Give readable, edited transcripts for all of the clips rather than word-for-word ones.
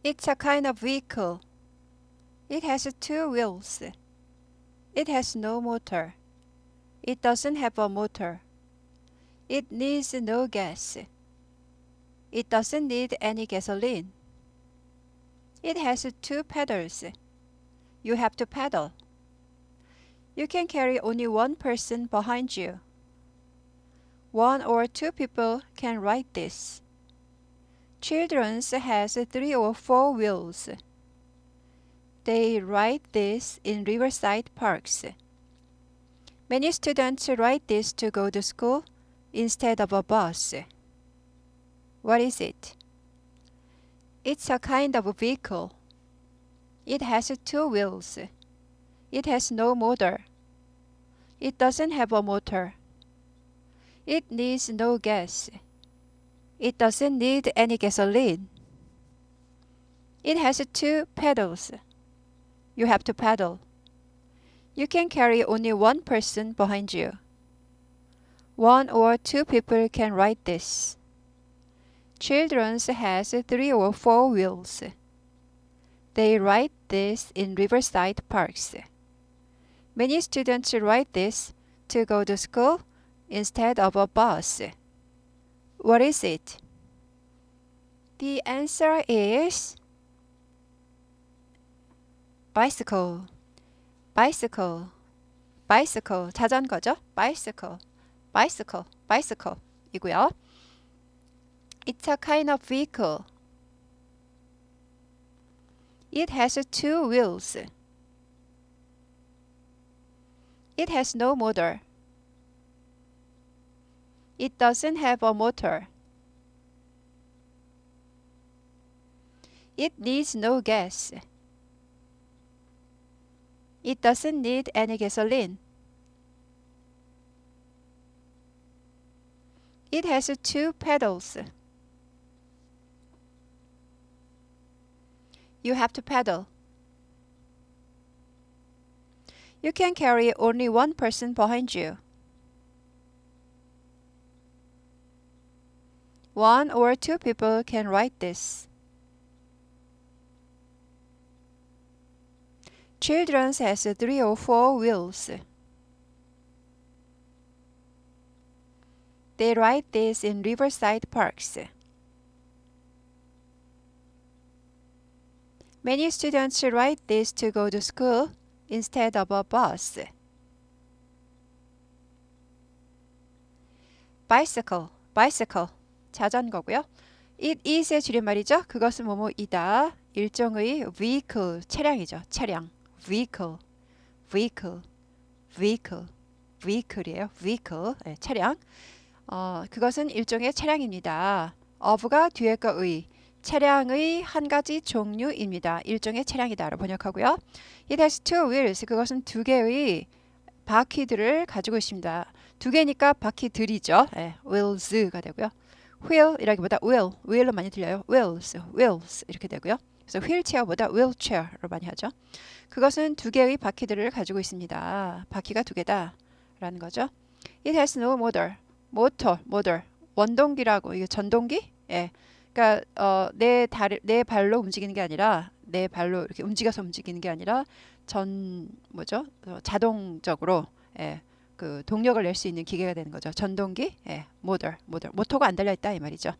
It's a kind of vehicle. It has two wheels. It has no motor. It doesn't have a motor. It needs no gas. It doesn't need any gasoline. It has two pedals. You have to pedal. You can carry only one person behind you. One or two people can ride this. Children's has three or four wheels. They ride this in riverside parks. Many students ride this to go to school instead of a bus. What is it? It's a kind of vehicle. It has two wheels. It has no motor. It doesn't have a motor. It needs no gas. It doesn't need any gasoline. It has two pedals. You have to pedal. You can carry only one person behind you. One or two people can ride this. Children's has three or four wheels. They ride this in riverside parks. Many students ride this to go to school instead of a bus. What is it? The answer is bicycle. bicycle. bicycle. 자전거죠? bicycle. bicycle. bicycle 이고요. It's a kind of vehicle. It has two wheels. It has no motor. It doesn't have a motor. It needs no gas. It doesn't need any gasoline. It has two pedals. You have to pedal. You can carry only one person behind you. One or two people can ride this. Children's has three or four wheels. They ride this in riverside parks. Many students ride this to go to school instead of a bus. bicycle, bicycle, 자전거고요. It is의 줄임말이죠. 그것은 뭐뭐이다. 일종의 vehicle, 차량이죠. 차량, vehicle, vehicle, vehicle, vehicle이에요. vehicle, 네, 차량. 그것은 일종의 차량입니다. of가 뒤에 거의, 차량의 한 가지 종류입니다. 일종의 차량이다로 번역하고요. It has two wheels. 그것은 두 개의 바퀴들을 가지고 있습니다. 두 개니까 바퀴들이죠. 네, wheels가 되고요. wheel이라기보다 wheel로 많이 들려요. wheels 이렇게 되고요. 그래서 휠체어보다 wheelchair로 많이 하죠. 그것은 두 개의 바퀴들을 가지고 있습니다. 바퀴가 두 개다 라는 거죠. It has no motor. motor. 원동기라고. 이게 전동기? 예. 그러니까 내 발로 움직이는 게 아니라 내 발로 이렇게 움직여서 움직이는 게 아니라 자동적으로 예, 그 동력을 낼 수 있는 기계가 되는 거죠. 전동기, 예, 모터가 안 달려 있다 이 말이죠.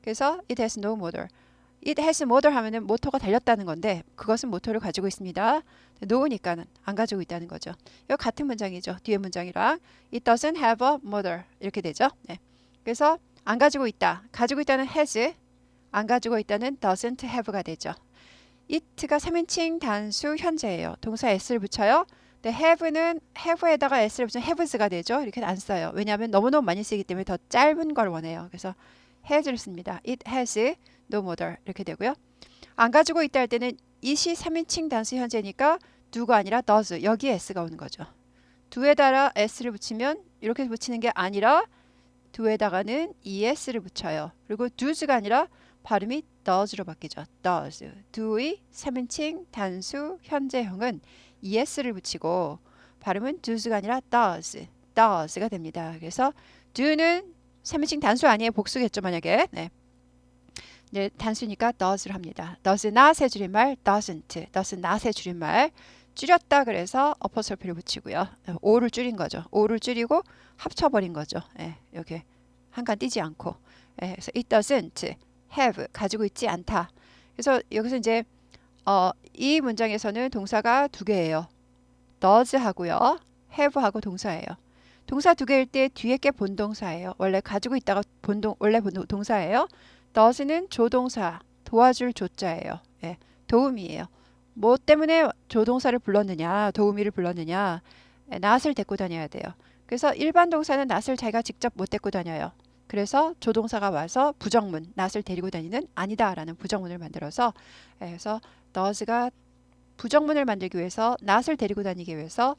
그래서 it has no motor. it has motor 하면은 모터가 달렸다는 건데 그것은 모터를 가지고 있습니다. no니까는 안 가지고 있다는 거죠. 이거 같은 문장이죠. 뒤에 문장이랑 it doesn't have a motor 이렇게 되죠. 네. 그래서 안 가지고 있다. 가지고 있다는 has, 안 가지고 있다는 doesn't have가 되죠. it가 3인칭 단수 현재예요. 동사 s를 붙여요. 근데 have에다가 s를 붙이면 haves가 되죠. 이렇게 안 써요. 왜냐하면 너무너무 많이 쓰기 때문에 더 짧은 걸 원해요. 그래서 has를 씁니다. It has no motor 이렇게 되고요. 안 가지고 있다 할 때는 it이 3인칭 단수 현재니까 do가 아니라 does. 여기에 s가 오는 거죠. do에다가 s를 붙이면 이렇게 붙이는 게 아니라 do에다가는 es를 붙여요. 그리고 does가 아니라 발음이 does로 바뀌죠. does. do의 3인칭 단수 현재형은 es를 붙이고 발음은 does가 아니라 does가 됩니다. 그래서 do는 3인칭 단수 아니에요. 복수겠죠. 만약에. 네. 이제 단수니까 does를 합니다. does not의 줄임말 doesn't, does not의 줄임말 줄였다 그래서 어퍼스트로피를 붙이고요. o를 줄인 거죠. o를 줄이고 합쳐버린 거죠. 예, 여기 한 칸 띄지 않고. 예, 그래서 it doesn't have 가지고 있지 않다. 그래서 여기서 이제 이 문장에서는 동사가 두 개예요. does 하고요. have 하고 동사예요. 동사 두 개일 때 뒤에 게 본동사예요. 원래 가지고 있다가 원래 동사예요. does는 조동사, 도와줄 조자예요. 예, 도우미예요. 뭐 때문에 조동사를 불렀느냐, 도우미를 불렀느냐, not을 데리고 다녀야 돼요. 그래서 일반 동사는 not을 자기가 직접 못 데리고 다녀요. 그래서 조동사가 와서 부정문, not을 데리고 다니는 아니다라는 부정문을 만들어서 그래서 does가 부정문을 만들기 위해서 not을 데리고 다니기 위해서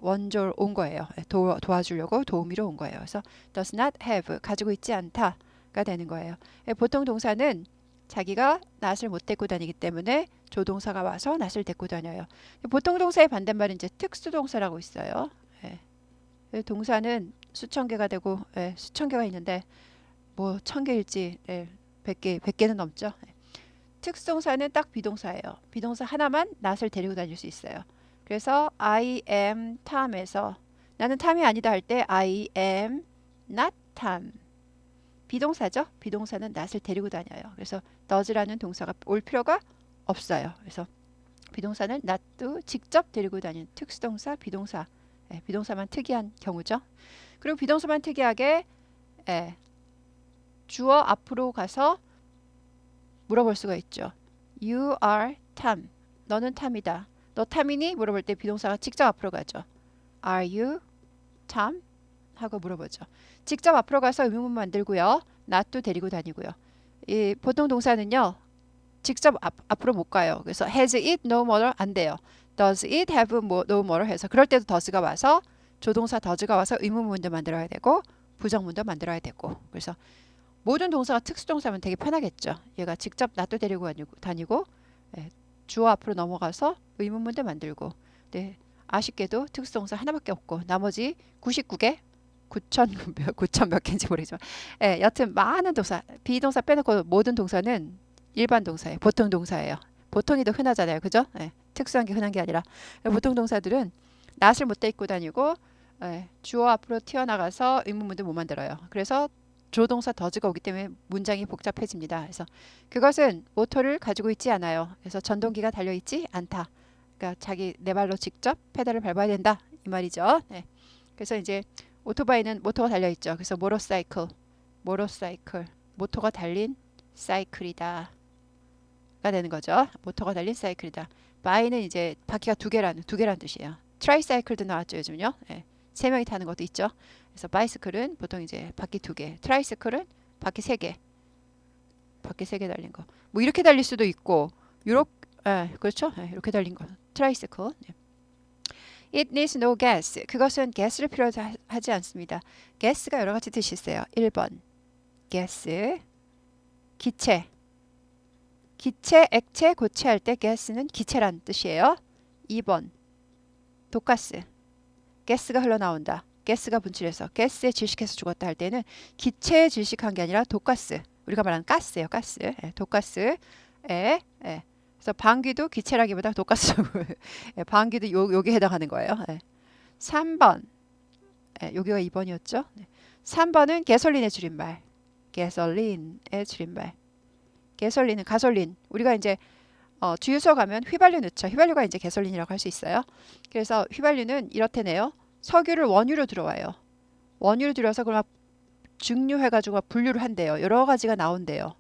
원조로 온 거예요. 도와주려고 도우미로 온 거예요. 그래서 does not have 가지고 있지 않다가 되는 거예요. 보통 동사는 자기가 not을 못 데리고 다니기 때문에 조동사가 와서 not을 데리고 다녀요. 보통 동사의 반대말은 이제 특수동사라고 있어요. 동사는 수천 개가 되고 수천 개가 있는데 뭐 천 개일지 100개는 넘죠. 특수동사는 딱 비동사예요. 비동사 하나만 not을 데리고 다닐 수 있어요. 그래서 I am Tom에서 나는 탐이 아니다 할 때 I am not Tom. 비동사죠. 비동사는 not을 데리고 다녀요. 그래서 does라는 동사가 올 필요가 없어요. 그래서 비동사는 not도 직접 데리고 다니는 특수동사, 비동사. 비동사만 특이한 경우죠. 그리고 비동사만 특이하게 주어 앞으로 가서 물어볼 수가 있죠. You are Tom. 너는 탐이다. 너 탐이니? 물어볼 때 비동사가 직접 앞으로 가죠. Are you Tom? 하고 물어보죠. 직접 앞으로 가서 의문문 만들고요. not도 데리고 다니고요. 이 보통 동사는요. 직접 앞으로 못 가요. 그래서 has it no more 안 돼요. does it have no more 해서 그럴 때도 does가 와서 조동사 does가 와서 의문문도 만들어야 되고 부정문도 만들어야 되고 그래서 모든 동사가 특수동사면 되게 편하겠죠. 얘가 직접 not도 데리고 다니고 주어 앞으로 넘어가서 의문문도 만들고 네, 아쉽게도 특수동사 하나밖에 없고 나머지 99개 9천 몇 개인지 모르지만 여튼 많은 동사 비동사 빼놓고 모든 동사는 일반 동사예요. 보통 동사예요. 보통이 더 흔하잖아요. 그죠? 특수한 게 흔한 게 아니라 보통 동사들은 not을 못 데리고 다니고 주어 앞으로 튀어나가서 의문문도 못 만들어요. 그래서 조동사 does가 오기 때문에 문장이 복잡해집니다. 그래서 그것은 모터를 가지고 있지 않아요. 그래서 전동기가 달려있지 않다. 그러니까 자기 내 발로 직접 페달을 밟아야 된다. 이 말이죠. 그래서 이제 오토바이는 모터가 달려있죠. 그래서 모터사이클, 모터가 달린 사이클이다. 가 되는 거죠. 모터가 달린 사이클이다. 바이는 이제 바퀴가 두 개란 뜻이에요. 트라이사이클도 나왔죠. 요즘요. 3명이 타는 것도 있죠. 그래서 바이스클은 보통 이제 바퀴 2개, 트라이스클은 바퀴 3개. 바퀴 3개 달린 거. 뭐 이렇게 달릴 수도 있고, 그렇죠? 이렇게 달린 거. 트라이스클. It needs no gas. 그것은 가스를 필요하지 않습니다. 가스가 여러 가지 뜻이 있어요. 1번 가스, 기체, 액체, 고체 할 때 가스는 기체란 뜻이에요. 2번 독가스. 가스가 흘러나온다. 가스가 분출해서 가스에 질식해서 죽었다 할 때는 기체에 질식한 게 아니라 독가스. 우리가 말하는 가스예요. 가스. 독가스에 그래서 방귀도 기체라기보다 독가스라고 방귀도 요게 해당하는 거예요. 3번 여기가 2번이었죠. 3번은 가솔린의 줄임말. 가솔린의 줄임말. 가솔린은 가솔린. 우리가 이제 주유소 가면 휘발유 넣죠. 휘발유가 이제 가솔린이라고 할 수 있어요. 그래서 휘발유는 이렇다네요. 석유를 원유로 들어와요. 원유로 들어와서 그럼 증류해가지고 분류를 한대요. 여러 가지가 나온대요.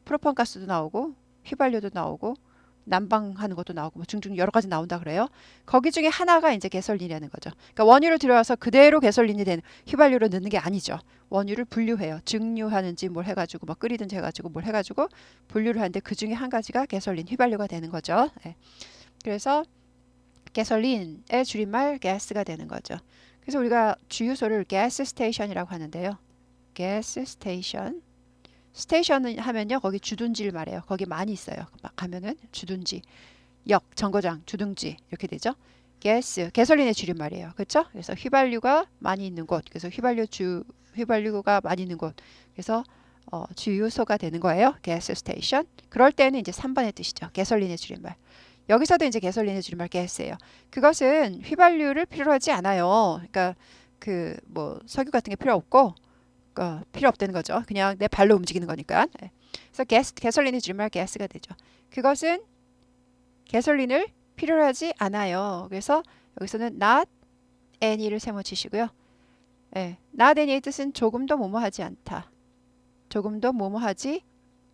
프로판가스도 나오고 휘발유도 나오고 난방하는 것도 나오고 뭐 중중 여러 가지 나온다 그래요. 거기 중에 하나가 이제 가솔린이라는 거죠. 그러니까 원유를 들어와서 그대로 가솔린이 되는 휘발유로 넣는 게 아니죠. 원유를 분류해요. 증류하는지 뭘 해가지고 뭐 끓이든지 해가지고 뭘 해가지고 분류를 하는데 그 중에 한 가지가 가솔린 휘발유가 되는 거죠. 그래서 가솔린의 줄임말 가스가 되는 거죠. 그래서 우리가 주유소를 가스 스테이션이라고 하는데요. 가스 스테이션. 스테이션 하면요. 거기 주둔지를 말해요. 거기 많이 있어요. 막 가면은 주둔지, 역, 정거장, 주둔지 이렇게 되죠. 가솔린의 줄임말이에요. 그렇죠? 그래서 휘발유가 많이 있는 곳. 그래서 휘발유가 많이 있는 곳. 그래서 주유소가 되는 거예요. gas station. 그럴 때는 이제 3번의 뜻이죠. 가솔린의 줄임말. 여기서도 이제 가솔린의 줄임말 gas예요. 그것은 휘발유를 필요로 하지 않아요. 그러니까 그 뭐 석유 같은 게 필요 없고 필요 없다는 거죠. 그냥 내 발로 움직이는 거니까. 네. 그래서 가솔린의 줄임말 gas가 되죠. 그것은 가솔린을 필요로 하지 않아요. 그래서 여기서는 not any를 세모치시고요. 네. not any의 뜻은 조금도 뭐뭐하지 않다. 조금도 뭐뭐하지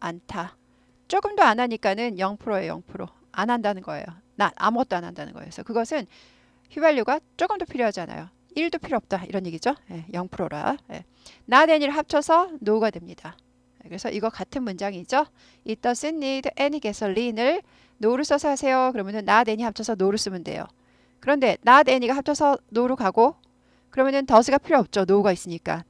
않다. 조금도 안 하니까는 0%예요. 0%. 안 한다는 거예요. 아무것도 안 한다는 거예요. 그래서 그것은 휘발유가 조금도 필요하지 않아요. 1도 필요 없다. 이런 얘기죠. 0%라. not any를 합쳐서 no가 됩니다. 그래서 이거 같은 문장이죠. It doesn't need any gasoline을 no를 써서 하세요. 그러면은 not any 합쳐서 no를 쓰면 돼요. 그런데 not any가 합쳐서 no로 가고 그러면은 does가 필요 없죠. no가 있으니까.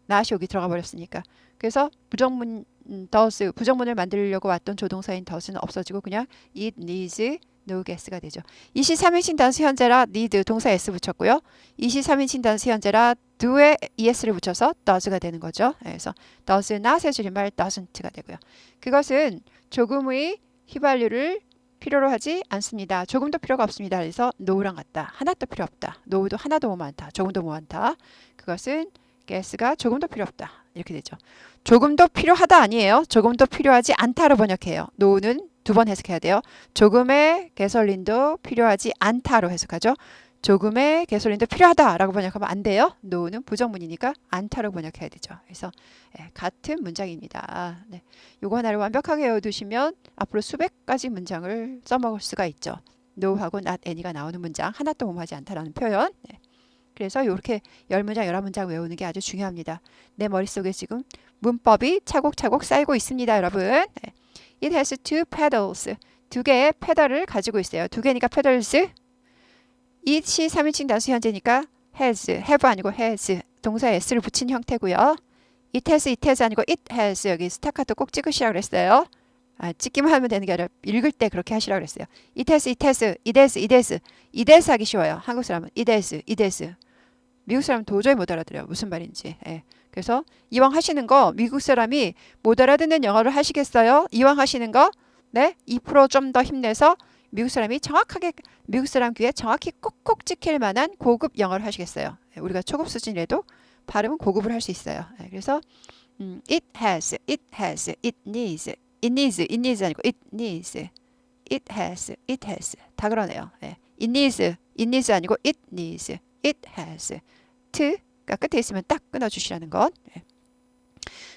not이 여기 들어가 버렸으니까. 그래서 부정문을 만들려고 왔던 조동사인 does는 없어지고 그냥 it needs no gas가 되죠. 23인칭 단수 현재라 need 동사 s 붙였고요. 23인칭 단수 현재라 do에 es를 붙여서 does가 되는 거죠. 그래서 does not의 줄임말 doesn't가 되고요. 그것은 조금의 휘발유를 필요로 하지 않습니다. 조금도 필요가 없습니다. 그래서 no랑 같다. 하나도 필요 없다. no도 하나도 뭐 많다. 조금도 뭐 많다. 그것은 gas가 조금도 필요 없다. 이렇게 되죠. 조금도 필요하다 아니에요. 조금도 필요하지 않다로 번역해요. no는 두 번 해석해야 돼요. 조금의 가솔린도 필요하지 않다로 해석하죠. 조금의 가솔린도 필요하다라고 번역하면 안 돼요. no는 부정문이니까 않다로 번역해야 되죠. 그래서 같은 문장입니다. 네. 요거 하나를 완벽하게 외워두시면 앞으로 수백 가지 문장을 써먹을 수가 있죠. no하고 not any가 나오는 문장 하나도 뭐하지 않다라는 표현. 네. 그래서 이렇게 10문장, 11문장 외우는 게 아주 중요합니다. 내 머릿속에 지금 문법이 차곡차곡 쌓이고 있습니다, 여러분. 네. It has two pedals. 두 개의 페달을 가지고 있어요. 두 개니까 pedals. it이 3인칭 단수 현재니까 has, have 아니고 has. 동사 s를 붙인 형태고요. it has 아니고 it has. 여기 스타카토 꼭 찍으시라고 그랬어요. 찍기만 하면 되는 게 아니라 읽을 때 그렇게 하시라고 그랬어요. it has 하기 쉬워요. 한국 사람은 it has. 미국 사람은 도저히 못 알아들어요. 무슨 말인지. 그래서 이왕 하시는 거 미국 사람이 못 알아듣는 영어를 하시겠어요? 이왕 하시는 거 2% 좀 더 힘내서 미국 사람이 정확하게 미국 사람 귀에 정확히 콕콕 찍힐 만한 고급 영어를 하시겠어요? 우리가 초급 수준이라도 발음은 고급을 할 수 있어요. 그래서 it has, it needs 아니고 it has 다 그러네요. it needs 아니고 it needs, it has. 가 끝에 있으면 딱 끊어주시라는 것.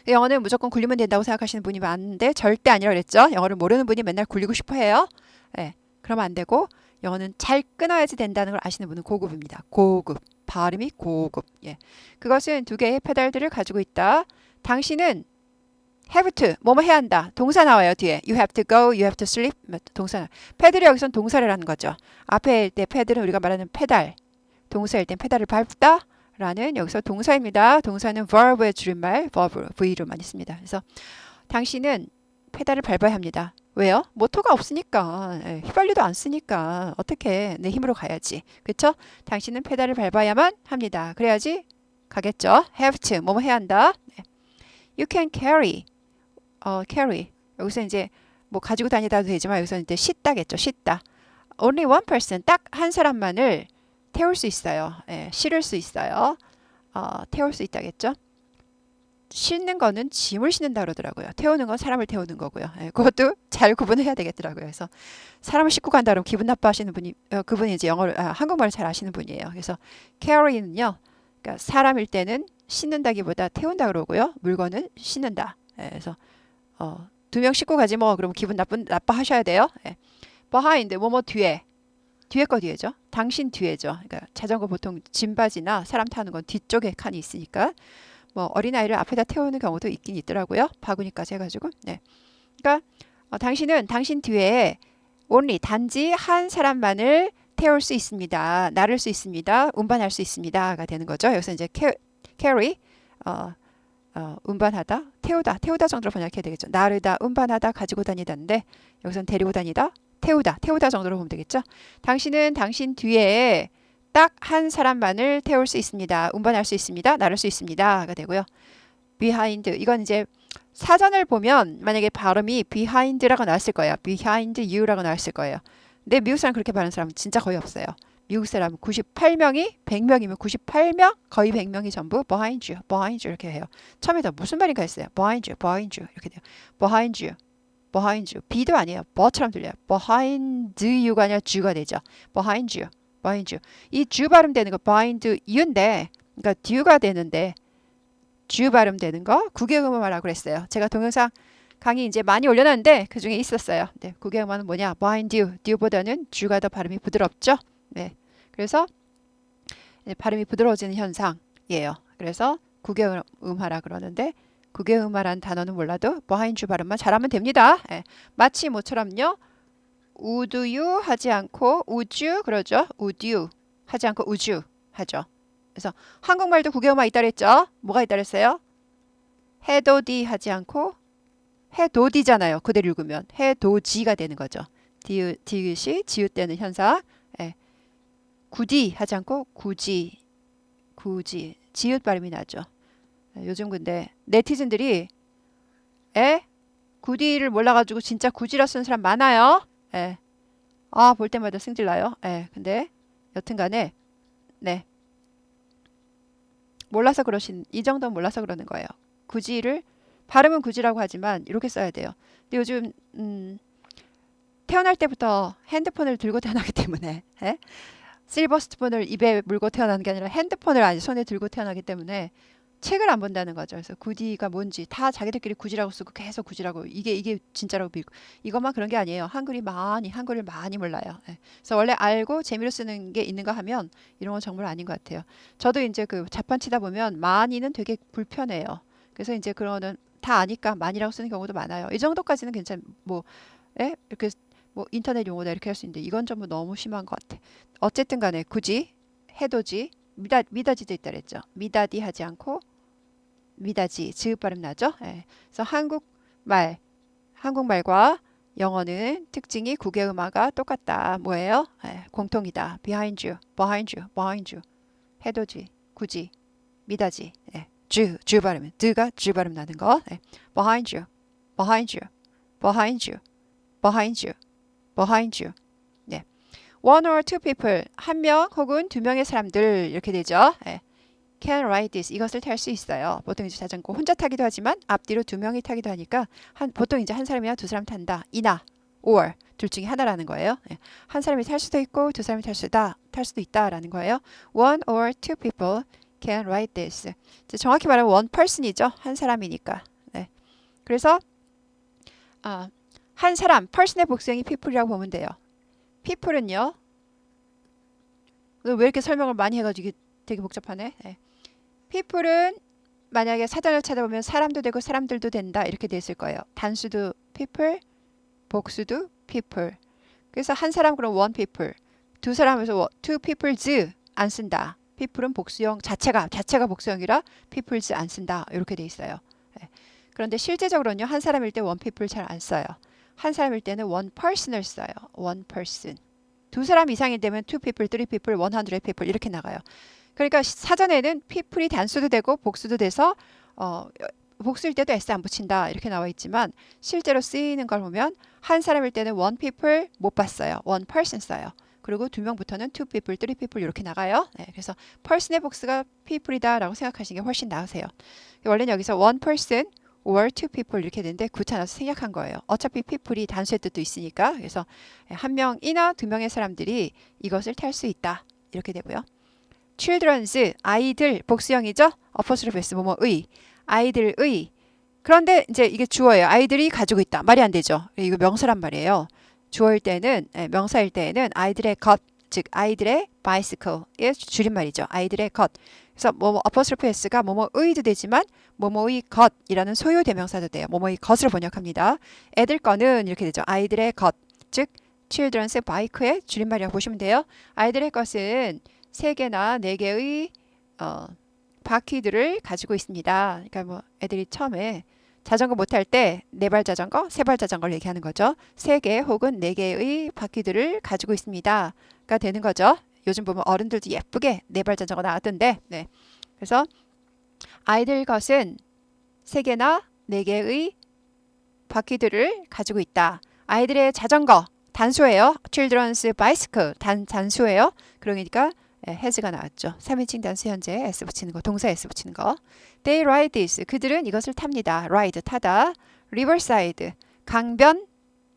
영어는 무조건 굴리면 된다고 생각하시는 분이 많은데 절대 아니라고 그랬죠. 영어를 모르는 분이 맨날 굴리고 싶어 해요. 그러면 안 되고 영어는 잘 끊어야지 된다는 걸 아시는 분은 고급입니다. 고급. 발음이 고급. 그것은 두 개의 페달들을 가지고 있다. 당신은 have to, 뭐뭐 해야 한다. 동사 나와요, 뒤에. You have to go, you have to sleep. 동사. 패들이 여기서는 동사를 하는 거죠. 앞에 때 패들은 우리가 말하는 페달. 동사일 땐 페달을 밟다. 라는 여기서 동사입니다. 동사는 verb의 줄임말 verb, V로만 있습니다. 그래서 당신은 페달을 밟아야 합니다. 왜요? 모터가 없으니까. 휘발유도 안 쓰니까 어떻게 내 힘으로 가야지. 그렇죠? 당신은 페달을 밟아야만 합니다. 그래야지 가겠죠. have to, 뭐뭐 해야 한다. You can carry. carry. 여기서 이제 뭐 가지고 다니다도 되지만 여기서 이제 싣다겠죠. 싣다. Only one person, 딱 한 사람만을 태울 수 있어요. 실을 수 있어요. 태울 수 있다겠죠. 싣는 거는 짐을 싣는다 그러더라고요. 태우는 건 사람을 태우는 거고요. 그것도 잘 구분해야 되겠더라고요. 그래서 사람을 싣고 간다 그러면 기분 나빠하시는 분이 그분이 이제 한국말을 잘 아시는 분이에요. 그래서 carry는요. 그러니까 사람일 때는 싣는다기보다 태운다 그러고요. 물건은 싣는다. 그래서 두 명 싣고 가지 뭐 그럼 기분 나빠하셔야 돼요. behind 뭐뭐 뒤에. 뒤에 거 뒤에죠. 당신 뒤에죠. 그러니까 자전거 보통 짐바지나 사람 타는 건 뒤쪽에 칸이 있으니까 뭐 어린아이를 앞에다 태우는 경우도 있긴 있더라고요. 바구니까지 해가지고. 그러니까 당신은 당신 뒤에 only 단지 한 사람만을 태울 수 있습니다. 나를 수 있습니다. 운반할 수 있습니다가 되는 거죠. 여기서 이제 carry 운반하다, 태우다 정도로 번역해야 되겠죠. 나르다, 운반하다, 가지고 다니다인데 여기서는 데리고 다니다, 태우다 정도로 보면 되겠죠. 당신은 당신 뒤에 딱 한 사람만을 태울 수 있습니다. 운반할 수 있습니다. 나를 수 있습니다가 되고요. behind 이건 이제 사전을 보면 만약에 발음이 behind라고 나왔을 거예요. behind you라고 나왔을 거예요. 근데 미국 사람 그렇게 발음하는 사람은 진짜 거의 없어요. 미국 사람 98명이 100명이면 98명 거의 100명이 전부 behind you 이렇게 해요. 처음에 무슨 말인가 했어요. behind you 이렇게 돼요. behind you be도 아니에요. but처럼 들려요. behind you가 아니라 ju가 되죠. behind you 이 ju 발음되는 거 behind you인데 그러니까 due가 되는데 ju 발음되는 거 구개음어라고 그랬어요. 제가 동영상 강의 이제 많이 올려놨는데 그 중에 있었어요. 네, 구개음어는 뭐냐? behind you, due보다는 ju가 더 발음이 부드럽죠. 네, 그래서 발음이 부드러워지는 현상이에요. 그래서 구개음화라 그러는데 구개음화라는 단어는 몰라도 behind you 발음만 잘하면 됩니다. 네, 마치 뭐처럼요. would you 하지 않고 would you 그러죠. would you 하지 않고 would you 하죠. 그래서 한국말도 구개음화 있다 그랬죠. 뭐가 있다 그랬어요? 해도디 하지 않고 해도디잖아요. 그대로 읽으면 해도지가 되는 거죠. 디귿이 지읒되는 현상. 예. 굳이 하지 않고 굳이 지읒 발음이 나죠. 요즘 근데 네티즌들이 굳이를 몰라가지고 진짜 굳이라 쓰는 사람 많아요. 예. 아, 볼 때마다 승질나요. 예. 근데 여튼간에 네. 몰라서 이 정도는 몰라서 그러는 거예요. 굳이를 발음은 굳이라고 하지만 이렇게 써야 돼요. 근데 요즘 태어날 때부터 핸드폰을 들고 태어나기 때문에 실버 스푼을 입에 물고 태어나는 게 아니라 핸드폰을 손에 들고 태어나기 때문에 책을 안 본다는 거죠. 그래서 굳이가 뭔지 다 자기들끼리 굳이라고 쓰고 계속 굳이라고 이게 진짜라고 믿고 이것만 그런 게 아니에요. 한글을 많이 몰라요. 그래서 원래 알고 재미로 쓰는 게 있는가 하면 이런 건 정말 아닌 것 같아요. 저도 이제 그 자판 치다 보면 많이는 되게 불편해요. 그래서 이제 그거는 다 아니까 많이라고 쓰는 경우도 많아요. 이 정도까지는 이렇게 뭐 인터넷 용어다 이렇게 할 수 있는데 이건 전부 너무 심한 것 같아. 어쨌든 간에 굳이 해도지 미다지도 있다 그랬죠. 미다디 하지 않고 미다지 지읒 발음 나죠. 그래서 한국말과 영어는 특징이 구개음화가 똑같다. 뭐예요? 공통이다. behind you 해도지 굳이 미다지 주 발음 드가 주 발음 나는 거 behind you 네. one or two people 한 명 혹은 두 명의 사람들 이렇게 되죠. can ride this 이것을 탈 수 있어요. 보통 이제 자전거 혼자 타기도 하지만 앞뒤로 두 명이 타기도 하니까 보통 이제 한 사람이나 두 사람 탄다. 이나 or 둘 중에 하나라는 거예요. 한 사람이 탈 수도 있고 두 사람이 탈 수도 있다라는 거예요. one or two people can ride this. 정확히 말하면 one person이죠. 한 사람이니까. 그래서 한 사람 person의 복수형이 people이라고 보면 돼요. people은요. 왜 이렇게 설명을 많이 해가지고 이게 되게 복잡하네. people은 만약에 사전을 찾아보면 사람도 되고 사람들도 된다 이렇게 돼 있을 거예요. 단수도 people, 복수도 people. 그래서 한 사람 그럼 one people, 두 사람에서 two peoples 안 쓴다. people은 복수형 자체가 복수형이라 peoples 안 쓴다 이렇게 돼 있어요. 그런데 실제적으로는요 한 사람일 때 one people 잘 안 써요. 한 사람일 때는 one person을 써요. one person. 두 사람 이상이 되면 two people, three people, 100 people 이렇게 나가요. 그러니까 사전에는 people이 단수도 되고 복수도 돼서 복수일 때도 s 안 붙인다 이렇게 나와 있지만 실제로 쓰이는 걸 보면 한 사람일 때는 one people 못 봤어요. one person 써요. 그리고 두 명부터는 two people, three people 이렇게 나가요. 그래서 person의 복수가 people이다 라고 생각하시는 게 훨씬 나으세요. 원래는 여기서 one person or two people 이렇게 되는데 귀찮아서 생략한 거예요. 어차피 people이 단수의 뜻도 있으니까. 그래서 한 명이나 두 명의 사람들이 이것을 탈 수 있다. 이렇게 되고요. children's 아이들 복수형이죠. apostrophe s 뭐뭐의 아이들의. 그런데 이제 이게 주어예요. 아이들이 가지고 있다. 말이 안 되죠. 이거 명사란 말이에요. 주어일 때는 명사일 때에는 아이들의 것, 즉 아이들의 bicycle의 줄임말이죠. 아이들의 것. 그래서 뭐뭐 apostrophe s가 뭐뭐의도 되지만 뭐뭐의 것이라는 소유 대명사도 돼요. 뭐뭐의 것으로 번역합니다. 애들 거는 이렇게 되죠. 아이들의 것, 즉 children's bike의 줄임말이라고 보시면 돼요. 아이들의 것은 3개나 4개의 바퀴들을 가지고 있습니다. 그러니까 뭐 애들이 처음에 자전거 못 탈 때 4발 자전거, 3발 자전거를 얘기하는 거죠. 3개 혹은 4개의 바퀴들을 가지고 있습니다가 되는 거죠. 요즘 보면 어른들도 예쁘게 4발 자전거 나왔던데. 그래서 아이들 것은 3개나 4개의 바퀴들을 가지고 있다. 아이들의 자전거 단수예요. Children's bicycle 단수예요. 그러니까 has가 나왔죠. 3인칭 단수 현재 s 붙이는 거, 동사 s 붙이는 거. They ride this. 그들은 이것을 탑니다. ride 타다. Riverside 강변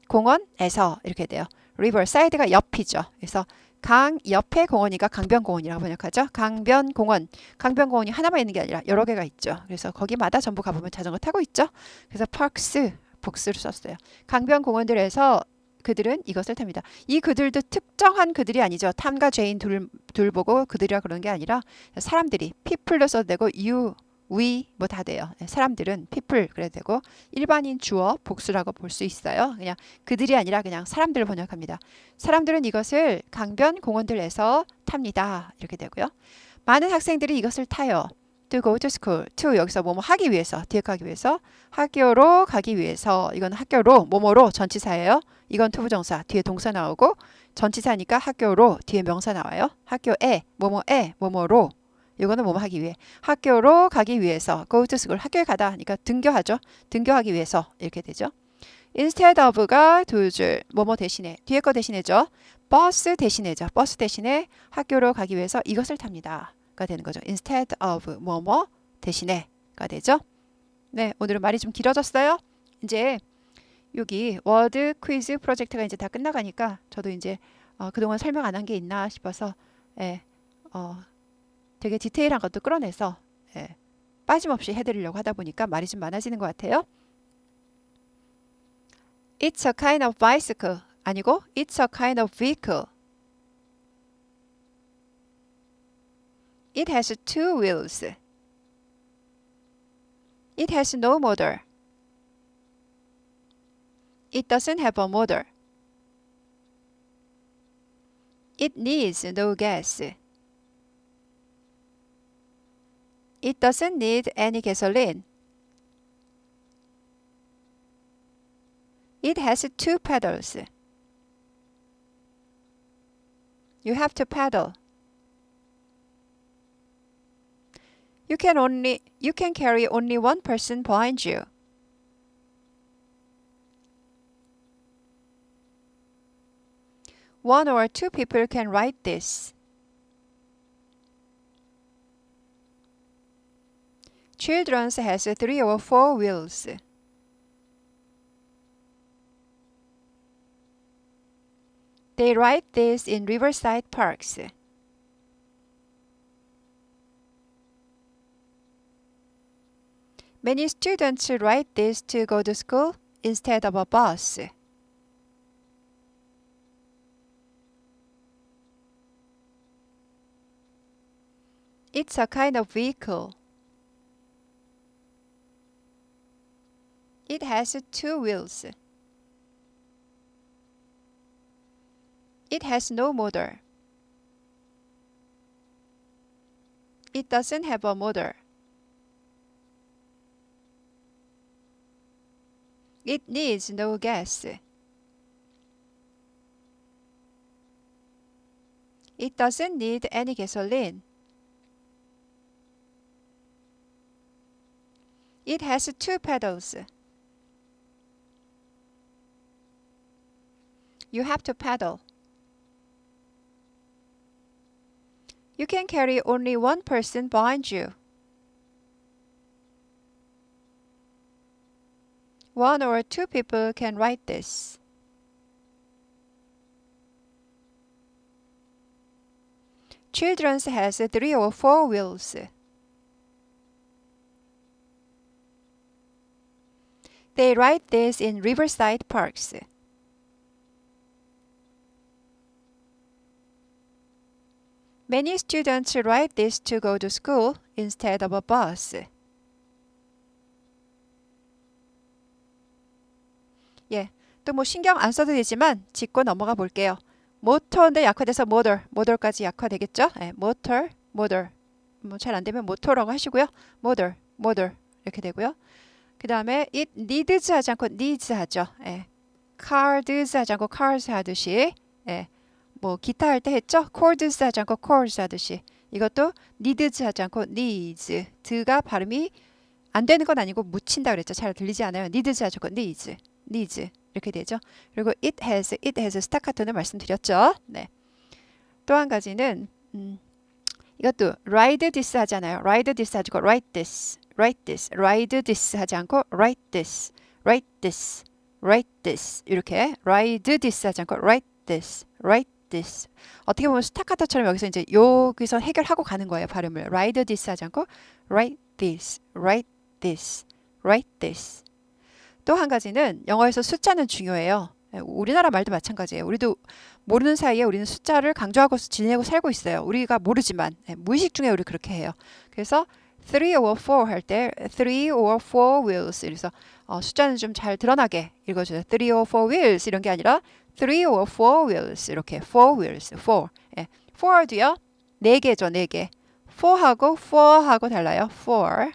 공원에서 이렇게 돼요. Riverside가 옆이죠. 그래서 강 옆에 공원이니까 강변공원이라고 번역하죠. 강변공원. 강변공원이 하나만 있는 게 아니라 여러 개가 있죠. 그래서 거기마다 전부 가보면 자전거 타고 있죠. 그래서 parks 복수를 썼어요. 강변공원들에서 그들은 이것을 탑니다. 이 그들도 특정한 그들이 아니죠. 탐과 죄인 둘 보고 그들이라 그러는 게 아니라 사람들이 people로 써도 되고 you, we 뭐 다 돼요. 사람들은 people 그래도 되고 일반인 주어 복수라고 볼 수 있어요. 그냥 그들이 아니라 그냥 사람들을 번역합니다. 사람들은 이것을 강변 공원들에서 탑니다. 이렇게 되고요. 많은 학생들이 이것을 타요. To go to school. to 여기서 뭐뭐 하기 위해서, 뒤에 가기 위해서, 학교로 가기 위해서. 이건 학교로, 뭐뭐로 전치사예요. 이건 투부정사, 뒤에 동사 나오고 전치사니까 학교로, 뒤에 명사 나와요. 학교에, 뭐뭐에, 뭐뭐로. 이거는 뭐뭐 하기 위해. 학교로 가기 위해서. go to school. 학교에 가다 하니까 등교하죠. 등교하기 위해서. 이렇게 되죠. instead of가 두 줄, 뭐뭐 대신에, 뒤에 거 대신해죠. 버스 대신해죠. 버스 대신에 학교로 가기 위해서 이것을 탑니다. 가 되는 거죠. instead of 뭐뭐 대신에가 되죠. 네, 오늘은 말이 좀 길어졌어요. 이제 여기 워드 퀴즈 프로젝트가 이제 다 끝나가니까 저도 이제 그동안 설명 안 한 게 있나 싶어서 되게 디테일한 것도 끌어내서 빠짐없이 해드리려고 하다 보니까 말이 좀 많아지는 것 같아요. It's a kind of bicycle 아니고 It's a kind of vehicle. It has two wheels. It has no motor. It doesn't have a motor. It needs no gas. It doesn't need any gasoline. It has two pedals. You have to pedal. You can carry only one person behind you. One or two people can ride this. Children's has 3 or 4 wheels. They ride this in riverside parks. Many students ride this to go to school instead of a bus. It's a kind of vehicle. It has 2 wheels. It has no motor. It doesn't have a motor. It needs no gas. It doesn't need any gasoline. It has 2 pedals. You have to pedal. You can carry only one person behind you. One or two people can ride this. Children's has 3 or 4 wheels. They ride this in riverside parks. Many students ride this to go to school instead of a bus. 예, 또 뭐 신경 안 써도 되지만 짚고 넘어가 볼게요. 모터인데 약화돼서 모tor까지 약화되겠죠? 예, 모터. 뭐 잘 안 되면 모터라고 하시고요. 모tor 이렇게 되고요. 그 다음에 it needs 하지 않고 needs 하죠. 예, cards 하지 않고 cars 하듯이, 예, 뭐 기타 할 때 했죠? chords 하지 않고 chords 하듯이 이것도 needs 하지 않고 needs. 드가 발음이 안 되는 건 아니고 묻힌다 그랬죠. 잘 들리지 않아요. needs 하죠. needs 이렇게 되죠. 그리고 it has 스타카토는 말씀드렸죠. 네. 또 한 가지는 이것도 ride this 하잖아요. ride this 하지 않고 write this, ride this 하지 않고 write this, 이렇게 ride this 하지 않고 write this. 어떻게 보면 스타카토처럼 여기서 해결하고 가는 거예요. 발음을 ride this 하지 않고 write this. 또 한 가지는 영어에서 숫자는 중요해요. 우리나라 말도 마찬가지예요. 우리도 모르는 사이에 우리는 숫자를 강조하고 지내고 살고 있어요. 우리가 모르지만 무의식 중에 우리 그렇게 해요. 그래서 3 or 4 할 때 3 or 4 wheels 그래서 숫자는 좀 잘 드러나게 읽어주세요. 3 or 4 wheels 이런 게 아니라 3 or 4 wheels 이렇게 4 wheels 4 4도요 4개죠. 4개 4하고 달라요. 4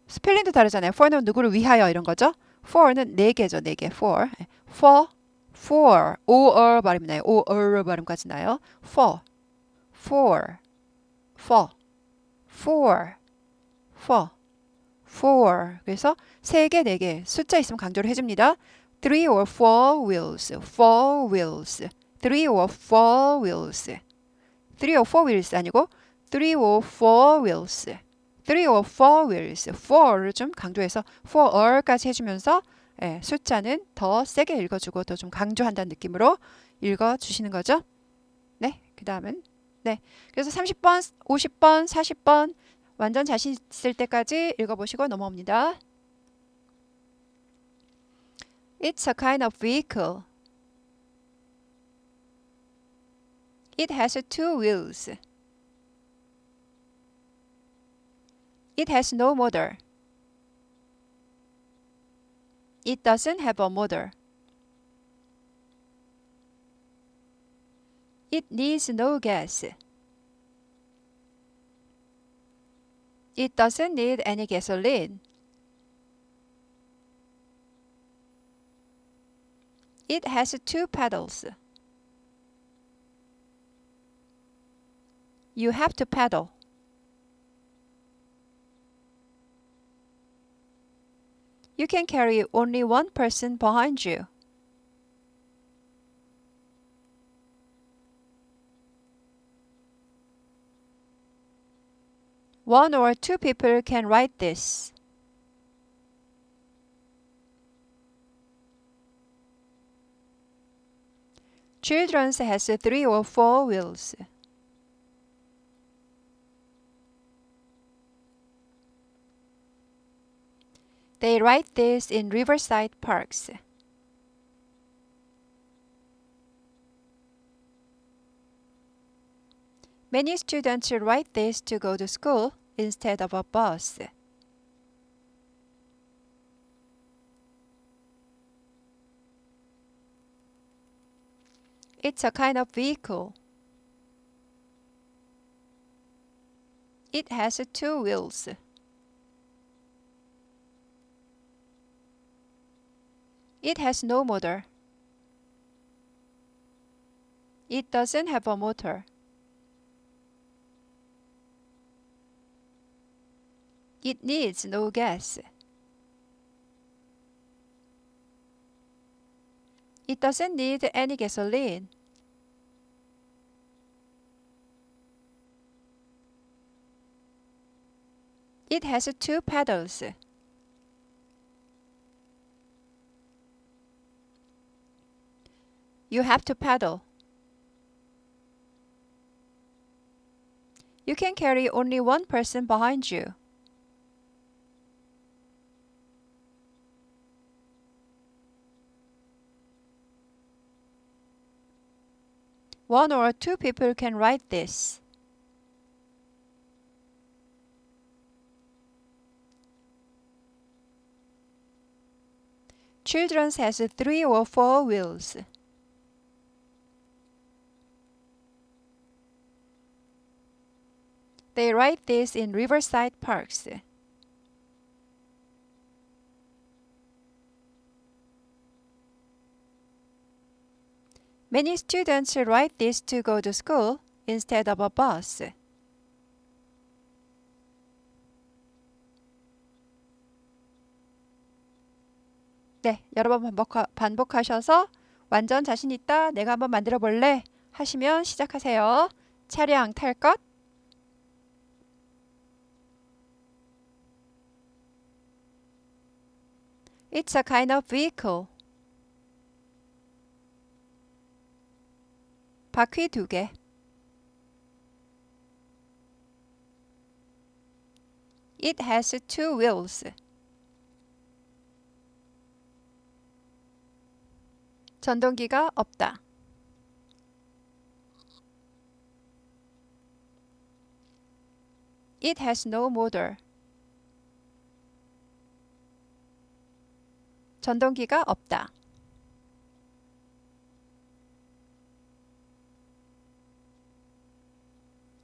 스펠링도 다르잖아요. for는 누구를 위하여 이런 거죠. for는 4개죠. 4개. for. or 발음 나요. or 발음까지 나요. for. 그래서 3개, 4개 숫자 있으면 강조를 해줍니다. 3 or 4 wheels. 3 or 4 wheels. 3 or 4 wheels 아니고 3 or 4 wheels. 3 or 4 wheels. 4를 좀 강조해서 4or까지 해주면서 숫자는 더 세게 읽어주고 더 좀 강조한다는 느낌으로 읽어주시는 거죠. 네, 그 다음은 그래서 30번, 50번, 40번 완전 자신 있을 때까지 읽어보시고 넘어옵니다. It's a kind of vehicle. It has 2 wheels. It has no motor. It doesn't have a motor. It needs no gas. It doesn't need any gasoline. It has 2 pedals. You have to pedal. You can carry only one person behind you. One or two people can ride this. Children's has 3 or 4 wheels. They ride this in riverside parks. Many students ride this to go to school instead of a bus. It's a kind of vehicle. It has 2 wheels. It has no motor. It doesn't have a motor. It needs no gas. It doesn't need any gasoline. It has 2 pedals. You have to pedal. You can carry only one person behind you. One or two people can ride this. Children's has 3 or 4 wheels. They ride this in riverside parks. Many students ride this to go to school instead of a bus. 네, 여러 번 반복하셔서 완전 자신 있다, 내가 한번 만들어 볼래 하시면 시작하세요. 차량 탈 것. It's a kind of vehicle. 바퀴 2개. It has 2 wheels. 전동기가 없다. It has no motor. 전동기가 없다.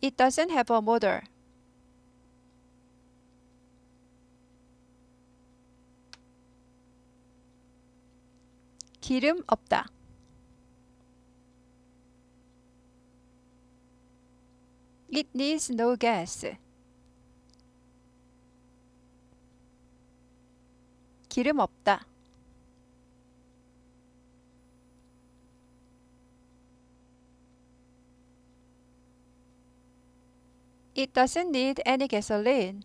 It doesn't have a motor. 기름 없다. It needs no gas. 기름 없다. It doesn't need any gasoline.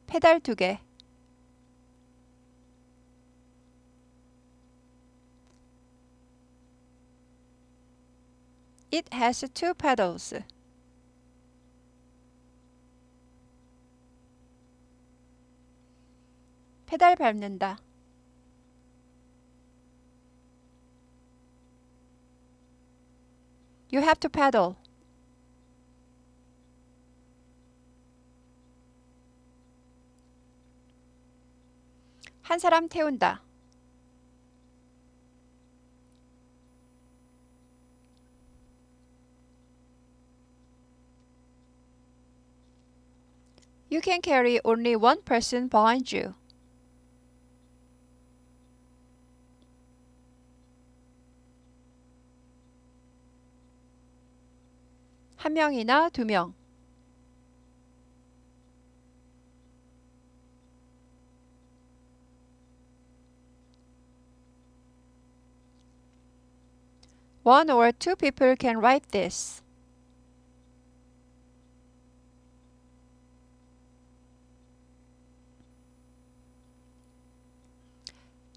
페달 2개. It has 2 pedals. 페달 밟는다. You have to pedal. 한 사람 태운다. You can carry only one person behind you. 한 명이나 2명. One or two people can write this.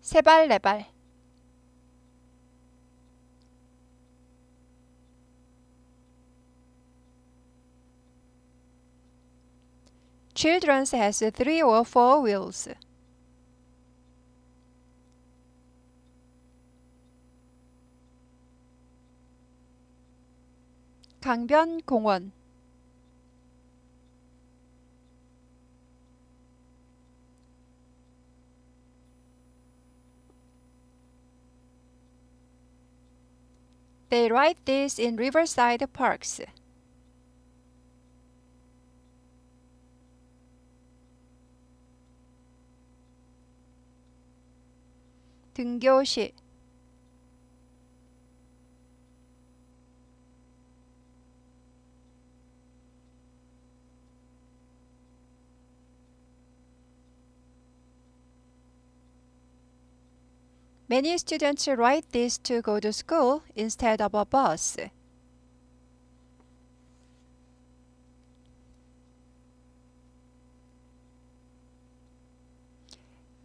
세 발, 네 발. Children's has 3 or 4 wheels. 강변 공원. They ride this in riverside parks. 등교시. Many students ride this to go to school instead of a bus.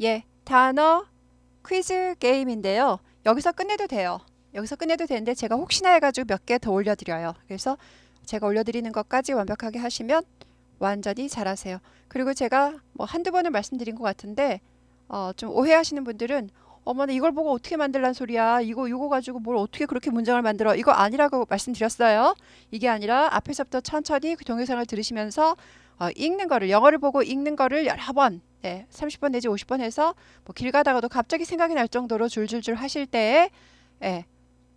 예, 단어 퀴즈 게임인데요. 여기서 끝내도 돼요. 여기서 끝내도 되는데 제가 혹시나 해가지고 몇 개 더 올려드려요. 그래서 제가 올려드리는 것까지 완벽하게 하시면 완전히 잘하세요. 그리고 제가 뭐 한두 번은 말씀드린 것 같은데 좀 오해하시는 분들은 어머나 이걸 보고 어떻게 만들란 소리야. 이거 가지고 뭘 어떻게 그렇게 문장을 만들어. 이거 아니라고 말씀드렸어요. 이게 아니라 앞에서부터 천천히 그 동영상을 들으시면서 읽는 거를 영어를 보고 읽는 거를 여러 번 30번 내지 50번 해서 뭐 길 가다가도 갑자기 생각이 날 정도로 줄줄줄 하실 때에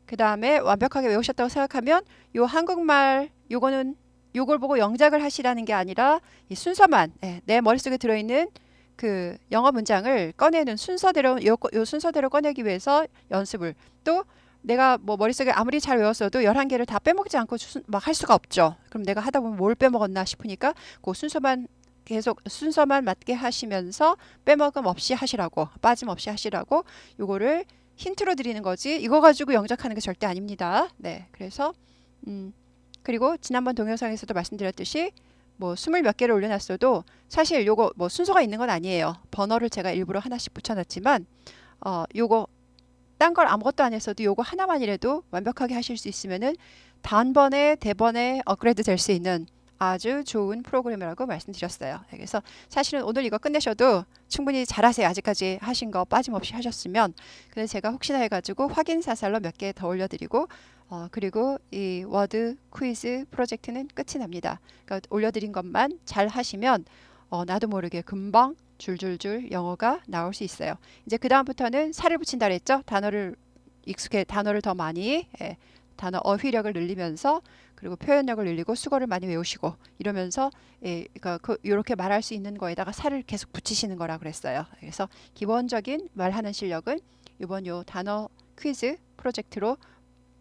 그 다음에 완벽하게 외우셨다고 생각하면 요 한국말 요걸 보고 영작을 하시라는 게 아니라 이 순서만 내 머릿속에 들어있는 그 영어 문장을 꺼내는 순서대로 요 순서대로 꺼내기 위해서 연습을 또 내가 뭐 머릿속에 아무리 잘 외웠어도 11개를 다 빼먹지 않고 막 할 수가 없죠. 그럼 내가 하다 보면 뭘 빼먹었나 싶으니까 그 순서만 계속 순서만 맞게 하시면서 빼먹음 없이 하시라고, 빠짐없이 하시라고 요거를 힌트로 드리는 거지. 이거 가지고 영작하는 게 절대 아닙니다. 네. 그래서 그리고 지난번 동영상에서도 말씀드렸듯이 뭐 20몇 개를 올려놨어도 사실 요거 뭐 순서가 있는 건 아니에요. 번호를 제가 일부러 하나씩 붙여놨지만 요거 딴 걸 아무것도 안 했어도 요거 하나만이라도 완벽하게 하실 수 있으면은 단번에 대번에 업그레이드 될 수 있는 아주 좋은 프로그램이라고 말씀드렸어요. 그래서 사실은 오늘 이거 끝내셔도 충분히 잘하세요. 아직까지 하신 거 빠짐없이 하셨으면. 그래서 제가 혹시나 해가지고 확인 사살로 몇 개 더 올려드리고 그리고 이 워드 퀴즈 프로젝트는 끝이 납니다. 그러니까 올려드린 것만 잘 하시면 나도 모르게 금방 줄줄줄 영어가 나올 수 있어요. 이제 그 다음부터는 살을 붙인다 그랬죠. 단어를 단어를 더 많이 단어 어휘력을 늘리면서 그리고 표현력을 늘리고 수거를 많이 외우시고 이러면서 그러니까 이렇게 말할 수 있는 거에다가 살을 계속 붙이시는 거라 그랬어요. 그래서 기본적인 말하는 실력은 이번 요 단어 퀴즈 프로젝트로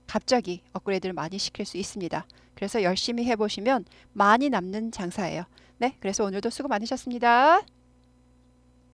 갑자기 업그레이드를 많이 시킬 수 있습니다. 그래서 열심히 해보시면 많이 남는 장사예요. 네, 그래서 오늘도 수고 많으셨습니다.